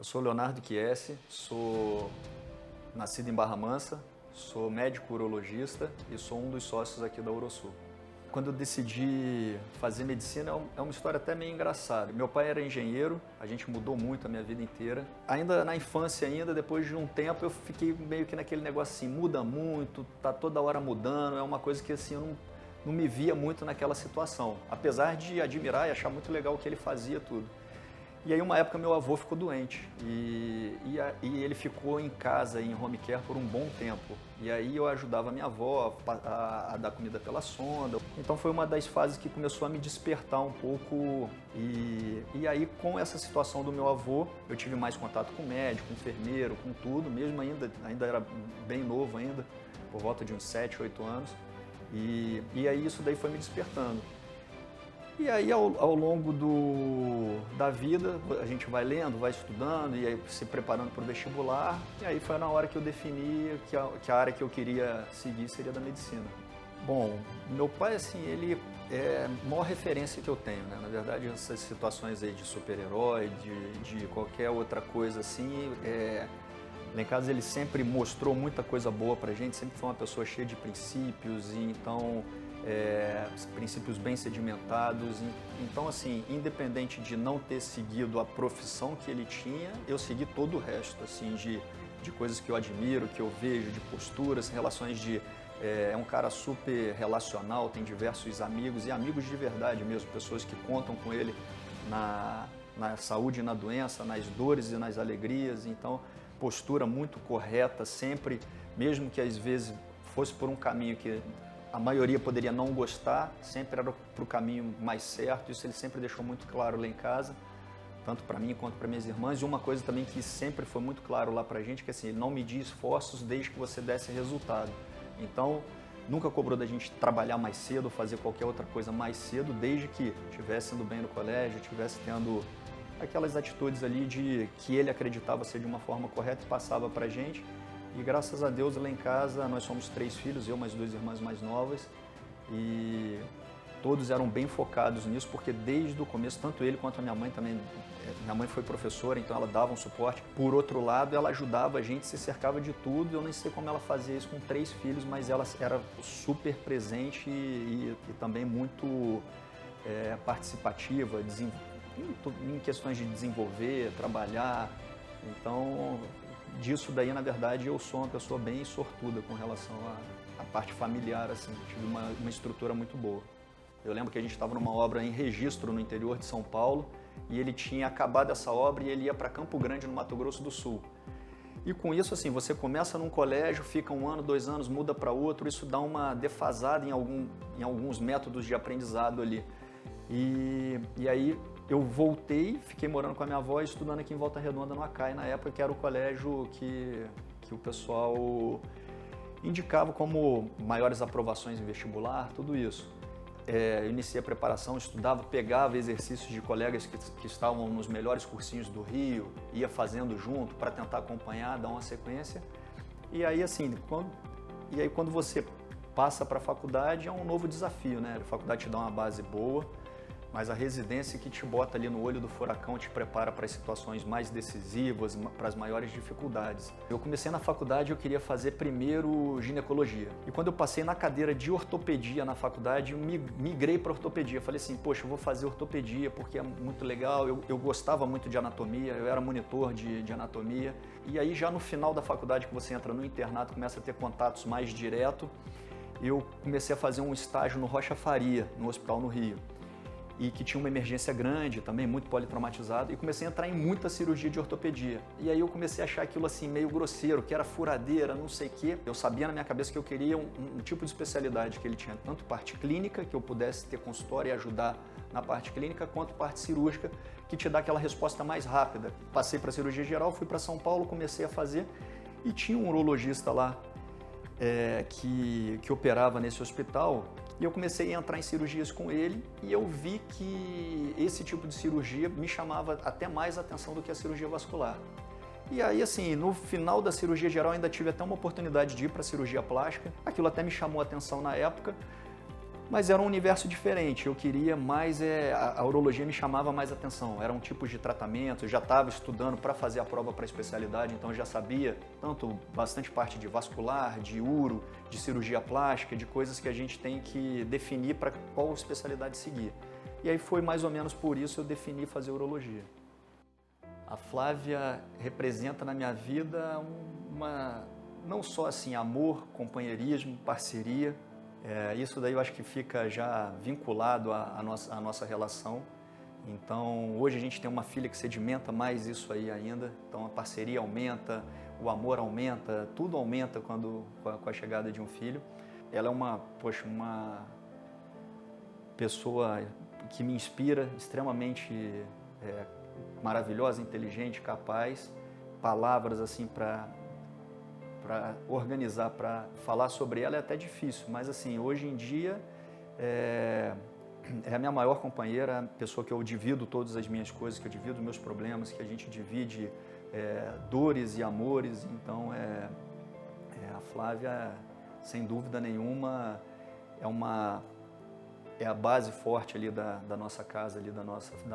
Eu sou Leonardo Chiesi, sou nascido em Barra Mansa, sou médico urologista e sou um dos sócios aqui da Urosul. Quando eu decidi fazer medicina é uma história até meio engraçada. Meu pai era engenheiro, a gente mudou muito a minha vida inteira. Ainda na infância, depois de um tempo, eu fiquei meio que naquele negócio assim, muda muito, tá toda hora mudando, é uma coisa que assim, eu não me via muito naquela situação. Apesar de admirar e achar muito legal o que ele fazia tudo. E aí uma época meu avô ficou doente e ele ficou em casa, em home care, por um bom tempo. E aí eu ajudava minha avó a dar comida pela sonda. Então foi uma das fases que começou a me despertar um pouco. E aí com essa situação do meu avô, eu tive mais contato com médico, enfermeiro, com tudo, mesmo ainda era bem novo ainda, por volta de uns 7, 8 anos. E aí isso daí foi me despertando. E aí, ao longo da vida, a gente vai lendo, vai estudando e aí se preparando para o vestibular. E aí foi na hora que eu defini que a área que eu queria seguir seria da medicina. Bom, meu pai, assim, ele é a maior referência que eu tenho, né? Na verdade, essas situações aí de super-herói, de qualquer outra coisa assim, lá em casa ele sempre mostrou muita coisa boa pra gente, sempre foi uma pessoa cheia de princípios, e então... princípios bem sedimentados. Então, assim, independente de não ter seguido a profissão que ele tinha, eu segui todo o resto, assim, de coisas que eu admiro, que eu vejo, de posturas, relações é um cara super relacional, tem diversos amigos, e amigos de verdade mesmo, pessoas que contam com ele na saúde e na doença, nas dores e nas alegrias. Então, postura muito correta sempre, mesmo que às vezes fosse por um caminho que a maioria poderia não gostar, sempre era para o caminho mais certo. Isso ele sempre deixou muito claro lá em casa, tanto para mim quanto para minhas irmãs. E uma coisa também que sempre foi muito claro lá para a gente, que assim, ele não media esforços desde que você desse resultado. Então, nunca cobrou da gente trabalhar mais cedo, fazer qualquer outra coisa mais cedo, desde que estivesse indo bem no colégio, estivesse tendo aquelas atitudes ali que ele acreditava ser de uma forma correta e passava para a gente. E graças a Deus lá em casa nós somos 3 filhos, eu mais 2 irmãs mais novas, e todos eram bem focados nisso, porque desde o começo, tanto ele quanto a minha mãe também, minha mãe foi professora, então ela dava um suporte. Por outro lado, ela ajudava a gente, se cercava de tudo. Eu nem sei como ela fazia isso com 3 filhos, mas ela era super presente e também muito participativa, em questões de desenvolver, trabalhar. Então, disso daí, na verdade, eu sou uma pessoa bem sortuda com relação à parte familiar, assim, tive uma estrutura muito boa. Eu lembro que a gente estava numa obra em Registro, no interior de São Paulo, e ele tinha acabado essa obra e ele ia para Campo Grande, no Mato Grosso do Sul. E com isso, assim, você começa num colégio, fica 1 ano, 2 anos, muda para outro, isso dá uma defasada em alguns métodos de aprendizado ali. E aí eu voltei, fiquei morando com a minha avó e estudando aqui em Volta Redonda, no Acai, na época, que era o colégio que o pessoal indicava como maiores aprovações em vestibular, tudo isso. Eu iniciei a preparação, estudava, pegava exercícios de colegas que estavam nos melhores cursinhos do Rio, ia fazendo junto para tentar acompanhar, dar uma sequência. E aí, assim, quando você passa para a faculdade, é um novo desafio, né? A faculdade te dá uma base boa, mas a residência que te bota ali no olho do furacão te prepara para as situações mais decisivas, para as maiores dificuldades. Eu comecei na faculdade, eu queria fazer primeiro ginecologia. E quando eu passei na cadeira de ortopedia na faculdade, eu migrei para ortopedia. Falei assim, poxa, eu vou fazer ortopedia porque é muito legal, eu gostava muito de anatomia, eu era monitor de anatomia. E aí já no final da faculdade, que você entra no internato, começa a ter contatos mais direto, eu comecei a fazer um estágio no Rocha Faria, no hospital no Rio, e que tinha uma emergência grande, também muito politraumatizado, e comecei a entrar em muita cirurgia de ortopedia. E aí eu comecei a achar aquilo assim meio grosseiro, que era furadeira, não sei o quê. Eu sabia na minha cabeça que eu queria um tipo de especialidade que ele tinha, tanto parte clínica, que eu pudesse ter consultório e ajudar na parte clínica, quanto parte cirúrgica, que te dá aquela resposta mais rápida. Passei para cirurgia geral, fui para São Paulo, comecei a fazer, e tinha um urologista lá que operava nesse hospital, e eu comecei a entrar em cirurgias com ele, e eu vi que esse tipo de cirurgia me chamava até mais atenção do que a cirurgia vascular. E aí, assim, no final da cirurgia geral, ainda tive até uma oportunidade de ir para a cirurgia plástica. Aquilo até me chamou a atenção na época, Mas era um universo diferente, eu queria mais, a urologia me chamava mais atenção, eram tipos de tratamento, eu já estava estudando para fazer a prova para especialidade, então eu já sabia tanto bastante parte de vascular, de uro, de cirurgia plástica, de coisas que a gente tem que definir para qual especialidade seguir. E aí foi mais ou menos por isso eu defini fazer urologia. A Flávia representa na minha vida não só assim amor, companheirismo, parceria. Isso daí eu acho que fica já vinculado à nossa relação. Então, hoje a gente tem uma filha que sedimenta mais isso aí ainda. Então, a parceria aumenta, o amor aumenta, tudo aumenta com a chegada de um filho. Ela é uma pessoa que me inspira, extremamente maravilhosa, inteligente, capaz. Palavras assim para organizar, para falar sobre ela é até difícil, mas assim, hoje em dia é a minha maior companheira, a pessoa que eu divido todas as minhas coisas, que eu divido meus problemas, que a gente divide dores e amores. Então a Flávia, sem dúvida nenhuma, é a base forte ali da nossa casa, ali da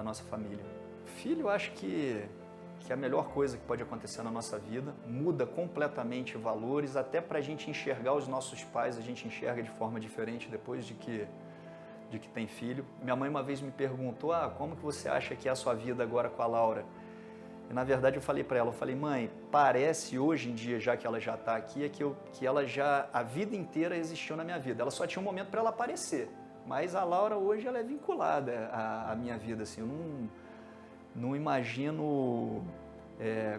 nossa família. Filho, eu acho que é a melhor coisa que pode acontecer na nossa vida, muda completamente valores, até para a gente enxergar os nossos pais, a gente enxerga de forma diferente depois de que tem filho. Minha mãe uma vez me perguntou, como que você acha que é a sua vida agora com a Laura? E na verdade eu falei para ela, mãe, parece hoje em dia, já que ela já está aqui, que ela já, a vida inteira existiu na minha vida, ela só tinha um momento para ela aparecer, mas a Laura hoje ela é vinculada à minha vida, assim, eu não imagino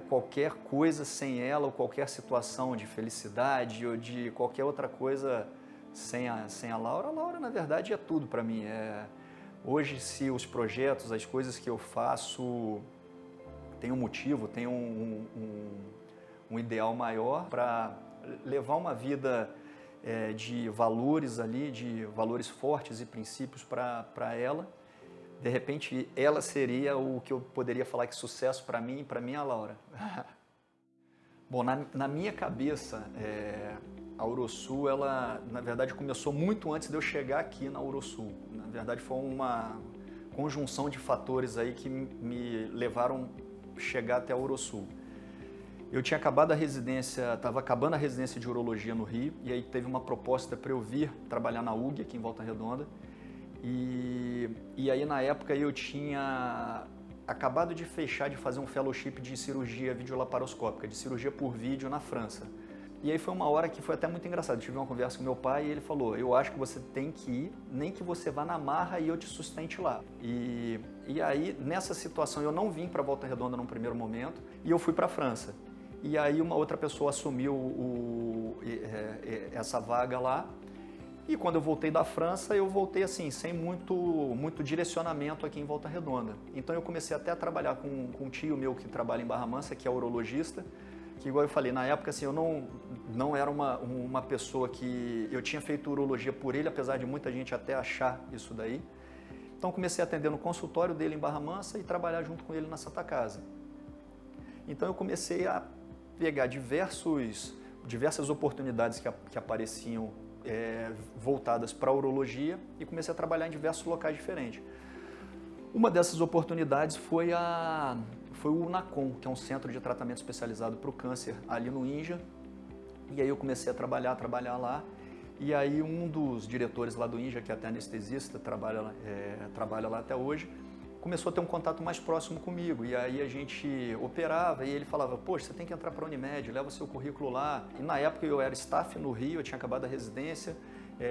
qualquer coisa sem ela, ou qualquer situação de felicidade ou de qualquer outra coisa sem a Laura. A Laura, na verdade, é tudo para mim. Hoje, se os projetos, as coisas que eu faço têm um motivo, têm um ideal maior para levar uma vida de valores ali, de valores fortes e princípios para ela. De repente, ela seria o que eu poderia falar que sucesso para mim é a Laura. Bom, na minha cabeça, a Urosul, ela, na verdade, começou muito antes de eu chegar aqui na Urosul. Na verdade, foi uma conjunção de fatores aí que me levaram a chegar até a Urosul. Eu tinha acabado a residência, estava acabando a residência de urologia no Rio, e aí teve uma proposta para eu vir trabalhar na UG, aqui em Volta Redonda. E aí, na época, eu tinha acabado de fechar, de fazer um fellowship de cirurgia videolaparoscópica, de cirurgia por vídeo na França. E aí foi uma hora que foi até muito engraçado. Eu tive uma conversa com meu pai e ele falou, eu acho que você tem que ir, nem que você vá na marra e eu te sustente lá. E aí, nessa situação, eu não vim para Volta Redonda num primeiro momento e eu fui para a França. E aí uma outra pessoa assumiu essa vaga lá. E quando eu voltei da França, eu voltei assim, sem muito direcionamento aqui em Volta Redonda. Então eu comecei até a trabalhar com um tio meu que trabalha em Barra Mansa, que é urologista, que igual eu falei, na época assim, eu não era uma pessoa que... Eu tinha feito urologia por ele, apesar de muita gente até achar isso daí. Então comecei a atender no consultório dele em Barra Mansa e trabalhar junto com ele na Santa Casa. Então eu comecei a pegar diversas oportunidades que apareciam voltadas para a urologia e comecei a trabalhar em diversos locais diferentes. Uma dessas oportunidades foi o UNACOM, que é um centro de tratamento especializado para o câncer ali no INJA. E aí eu comecei a trabalhar lá. E aí um dos diretores lá do INJA, que é até anestesista, trabalha lá até hoje, começou a ter um contato mais próximo comigo. E aí a gente operava e ele falava, poxa, você tem que entrar para a Unimed, leva o seu currículo lá. E na época eu era staff no Rio, eu tinha acabado a residência,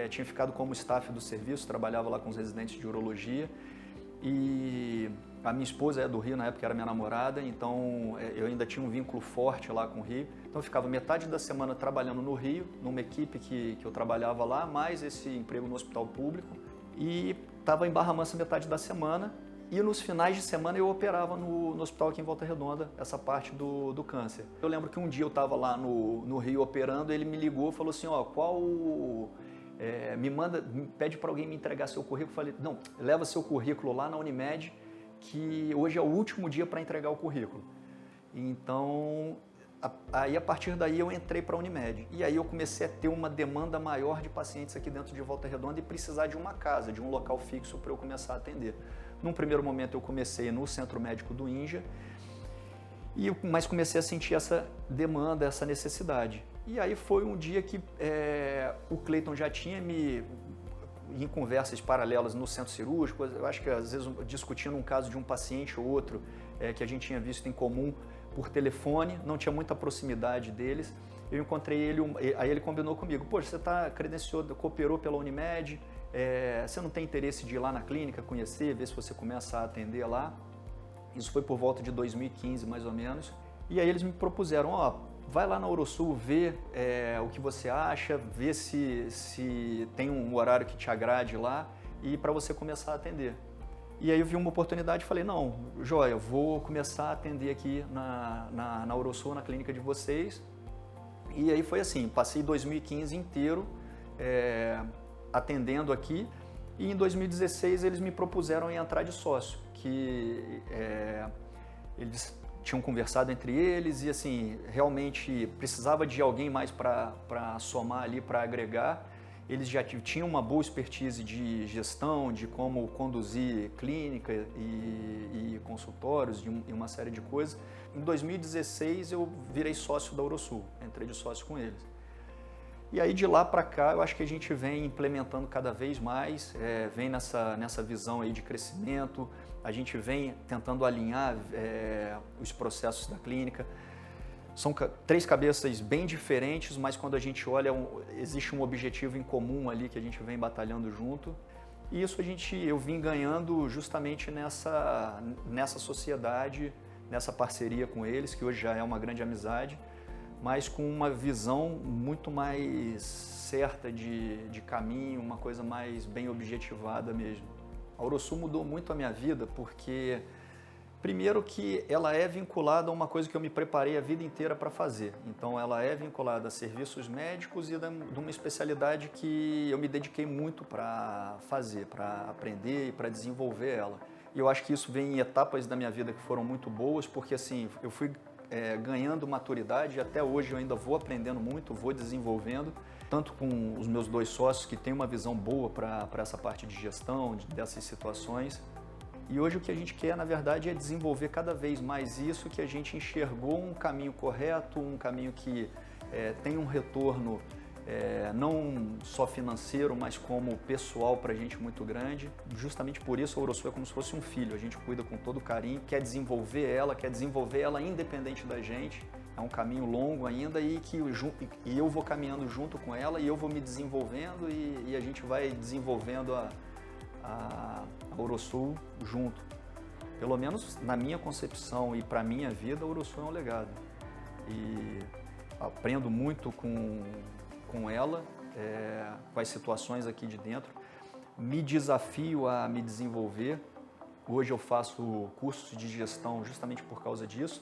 tinha ficado como staff do serviço, trabalhava lá com os residentes de urologia. E a minha esposa é do Rio, na época era minha namorada, então eu ainda tinha um vínculo forte lá com o Rio. Então eu ficava metade da semana trabalhando no Rio, numa equipe que eu trabalhava lá, mais esse emprego no hospital público. E estava em Barra Mansa metade da semana. E nos finais de semana eu operava no hospital aqui em Volta Redonda, essa parte do câncer. Eu lembro que um dia eu estava lá no Rio operando, ele me ligou e falou assim, pede para alguém me entregar seu currículo. Eu falei, não, leva seu currículo lá na Unimed, que hoje é o último dia para entregar o currículo. Então, Aí, a partir daí, eu entrei para a Unimed. E aí eu comecei a ter uma demanda maior de pacientes aqui dentro de Volta Redonda e precisar de uma casa, de um local fixo para eu começar a atender. Num primeiro momento, eu comecei no Centro Médico do INJA, mas comecei a sentir essa demanda, essa necessidade. E aí foi um dia que o Cleiton já tinha em conversas paralelas no centro cirúrgico, eu acho que às vezes discutindo um caso de um paciente ou outro que a gente tinha visto em comum por telefone, não tinha muita proximidade deles. Eu encontrei ele, aí ele combinou comigo, poxa, você está credenciado, cooperou pela Unimed, você não tem interesse de ir lá na clínica, conhecer, ver se você começa a atender lá? Isso foi por volta de 2015, mais ou menos. E aí eles me propuseram, vai lá na Orosul, vê o que você acha, vê se tem um horário que te agrade lá e para você começar a atender. E aí eu vi uma oportunidade e falei, não, joia, eu vou começar a atender aqui na Orosul, na clínica de vocês. E aí foi assim, passei 2015 inteiro atendendo aqui e em 2016 eles me propuseram em entrar de sócio, que eles tinham conversado entre eles e assim, realmente precisava de alguém mais para somar ali, para agregar. Eles já tinham uma boa expertise de gestão, de como conduzir clínica e consultórios e uma série de coisas. Em 2016 eu virei sócio da Orosul, entrei de sócio com eles. E aí de lá para cá eu acho que a gente vem implementando cada vez mais, vem nessa visão aí de crescimento, a gente vem tentando alinhar os processos da clínica. São 3 cabeças bem diferentes, mas quando a gente olha, existe um objetivo em comum ali que a gente vem batalhando junto. E isso eu vim ganhando justamente nessa sociedade, nessa parceria com eles, que hoje já é uma grande amizade, mas com uma visão muito mais certa de caminho, uma coisa mais bem objetivada mesmo. A Orosul mudou muito a minha vida porque... Primeiro que ela é vinculada a uma coisa que eu me preparei a vida inteira para fazer. Então ela é vinculada a serviços médicos e de uma especialidade que eu me dediquei muito para fazer, para aprender e para desenvolver ela. E eu acho que isso vem em etapas da minha vida que foram muito boas, porque assim, eu fui ganhando maturidade e até hoje eu ainda vou aprendendo muito, vou desenvolvendo, tanto com os meus 2 sócios que têm uma visão boa para essa parte de gestão, dessas situações. E hoje o que a gente quer, na verdade, é desenvolver cada vez mais isso, que a gente enxergou um caminho correto, um caminho que tem um retorno não só financeiro, mas como pessoal para a gente muito grande. Justamente por isso a Orosul é como se fosse um filho, a gente cuida com todo carinho, quer desenvolver ela independente da gente. É um caminho longo ainda e eu vou caminhando junto com ela e eu vou me desenvolvendo e a gente vai desenvolvendo a Orosul junto. Pelo menos na minha concepção e para a minha vida, a Orosul é um legado. E aprendo muito com ela, com as situações aqui de dentro. Me desafio a me desenvolver. Hoje eu faço cursos de gestão justamente por causa disso,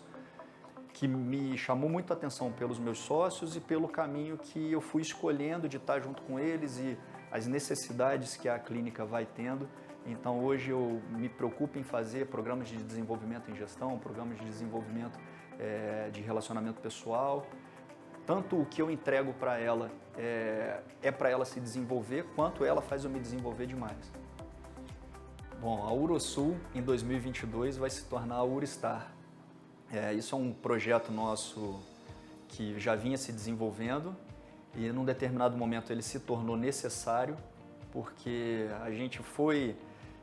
que me chamou muito a atenção pelos meus sócios e pelo caminho que eu fui escolhendo de estar junto com eles e as necessidades que a clínica vai tendo. Então hoje eu me preocupo em fazer programas de desenvolvimento em gestão, programas de desenvolvimento de relacionamento pessoal. Tanto o que eu entrego para ela para ela se desenvolver, quanto ela faz eu me desenvolver demais. Bom, a Orosul em 2022 vai se tornar a Uristar. Isso é um projeto nosso que já vinha se desenvolvendo e num determinado momento ele se tornou necessário porque a gente foi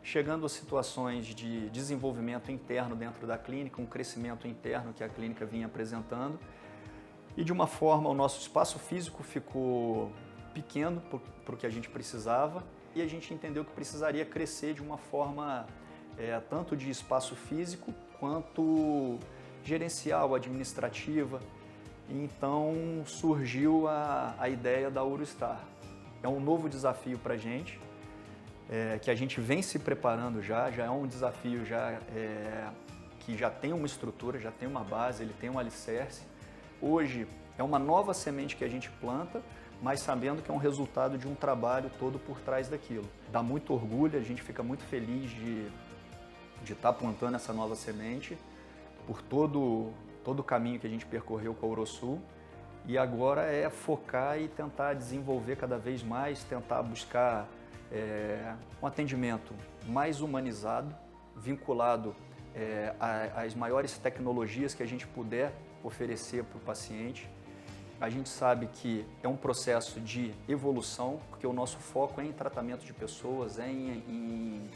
chegando a situações de desenvolvimento interno dentro da clínica, um crescimento interno que a clínica vinha apresentando e de uma forma o nosso espaço físico ficou pequeno para o que a gente precisava e a gente entendeu que precisaria crescer de uma forma tanto de espaço físico quanto gerencial, administrativa. Então surgiu a ideia da Uristar. É um novo desafio para a gente, que a gente vem se preparando já é um desafio que já tem uma estrutura, já tem uma base, ele tem um alicerce. Hoje é uma nova semente que a gente planta, mas sabendo que é um resultado de um trabalho todo por trás daquilo. Dá muito orgulho, a gente fica muito feliz de estar plantando essa nova semente, por todo todo o caminho que a gente percorreu com a Orosul e agora é focar e tentar desenvolver cada vez mais, tentar buscar um atendimento mais humanizado, vinculado às maiores tecnologias que a gente puder oferecer para o paciente. A gente sabe que é um processo de evolução, porque o nosso foco é em tratamento de pessoas, em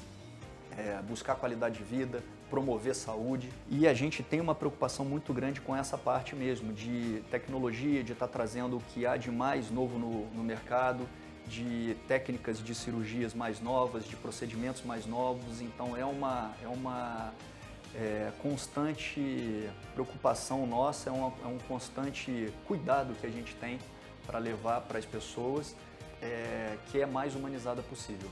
buscar qualidade de vida, promover saúde. E a gente tem uma preocupação muito grande com essa parte mesmo, de tecnologia, de estar trazendo o que há de mais novo no mercado, de técnicas de cirurgias mais novas, de procedimentos mais novos. Então é uma constante preocupação nossa, é um constante cuidado que a gente tem para levar para as pessoas, que é a mais humanizada possível.